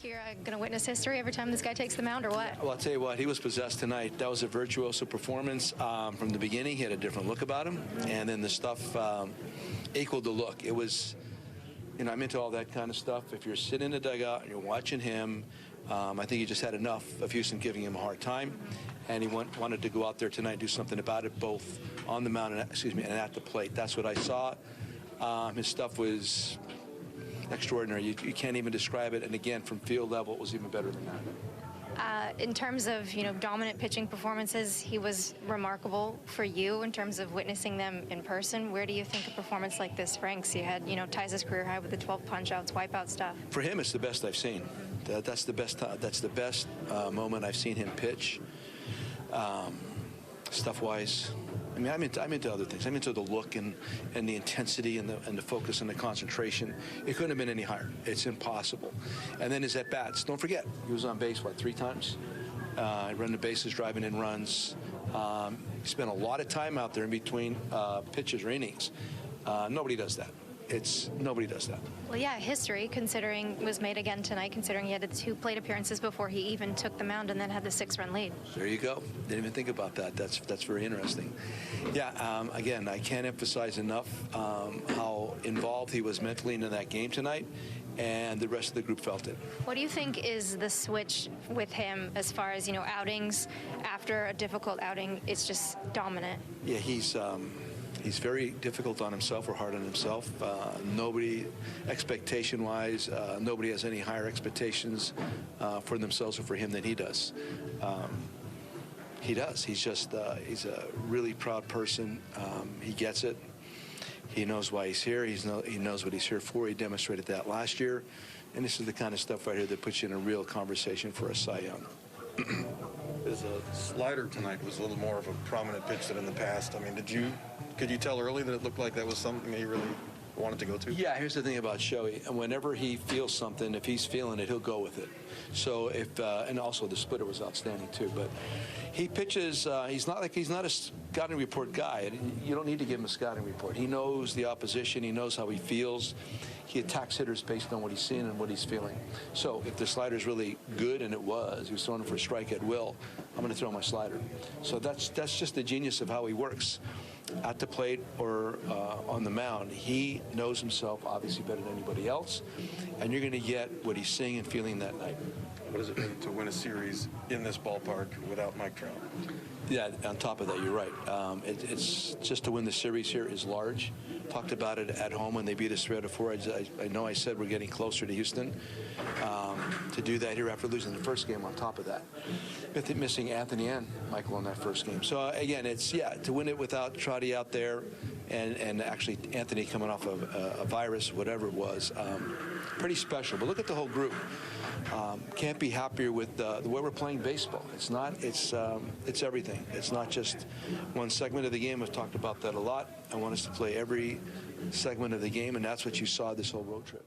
you're going to witness history every time this guy takes the mound, or what? Well, I'll tell you what, he was possessed tonight. That was a virtuoso performance from the beginning. He had a different look about him, and then the stuff equaled the look. It was, I'm into all that kind of stuff. If you're sitting in the dugout and you're watching him, I think he just had enough of Houston giving him a hard time, and he wanted to go out there tonight and do something about it, both on the mound and, and at the plate. That's what I saw. His stuff was extraordinary. You can't even describe it. And again, from field level, it was even better than that. In terms of dominant pitching performances, he was remarkable for you in terms of witnessing them in person. Where do you think a performance like this ranks? You had Ty's career high with the 12 punch-outs, wipeout stuff. For him, it's the best I've seen. That's the best. That's the best moment I've seen him pitch. Stuff-wise, I mean, I'm into other things. I'm into the look and the intensity and the focus and the concentration. It couldn't have been any higher. It's impossible. And then his at-bats. Don't forget, he was on base, 3 times? He ran the bases, driving in runs. He spent a lot of time out there in between pitches or innings. Nobody does that. Nobody does that. Well, yeah, history, considering it was made again tonight, considering he had the 2 plate appearances before he even took the mound and then had the 6-run lead. There you go. Didn't even think about that. That's very interesting. Yeah, again, I can't emphasize enough how involved he was mentally into that game tonight, and the rest of the group felt it. What do you think is the switch with him as far as, outings after a difficult outing? It's just dominant. Yeah, he's very difficult on himself, or hard on himself. Nobody, expectation-wise, nobody has any higher expectations for themselves or for him than he does. He does. He's a really proud person. He gets it. He knows why he's here. He knows what he's here for. He demonstrated that last year. And this is the kind of stuff right here that puts you in a real conversation for a Cy Young. His slider tonight was a little more of a prominent pitch than in the past. I mean, could you tell early that it looked like that was something that he really wanted to go to? Yeah, here's the thing about Shohei. Whenever he feels something, if he's feeling it, he'll go with it. So and also the splitter was outstanding too. But he pitches. He's not a scouting report guy. You don't need to give him a scouting report. He knows the opposition. He knows how he feels. He attacks hitters based on what he's seeing and what he's feeling. So if the slider's really good, and it was, he was throwing it for a strike at will, I'm going to throw my slider. So that's just the genius of how he works. At the plate or on the mound, he knows himself obviously better than anybody else, and you're going to get what he's seeing and feeling that night. What does it mean to win a series in this ballpark without Mike Trout? Yeah, on top of that, you're right. It's just to win the series here is large. Talked about it at home when they beat us 3-4. I know I said we're getting closer to Houston. To do that here after losing the first game on top of that. Missing Anthony and Michael in that first game. So again, to win it without Trouty out there and actually Anthony coming off of a virus, whatever it was, pretty special. But look at the whole group. Can't be happier with the way we're playing baseball. It's everything. It's not just one segment of the game. I've talked about that a lot. I want us to play every segment of the game, and that's what you saw this whole road trip.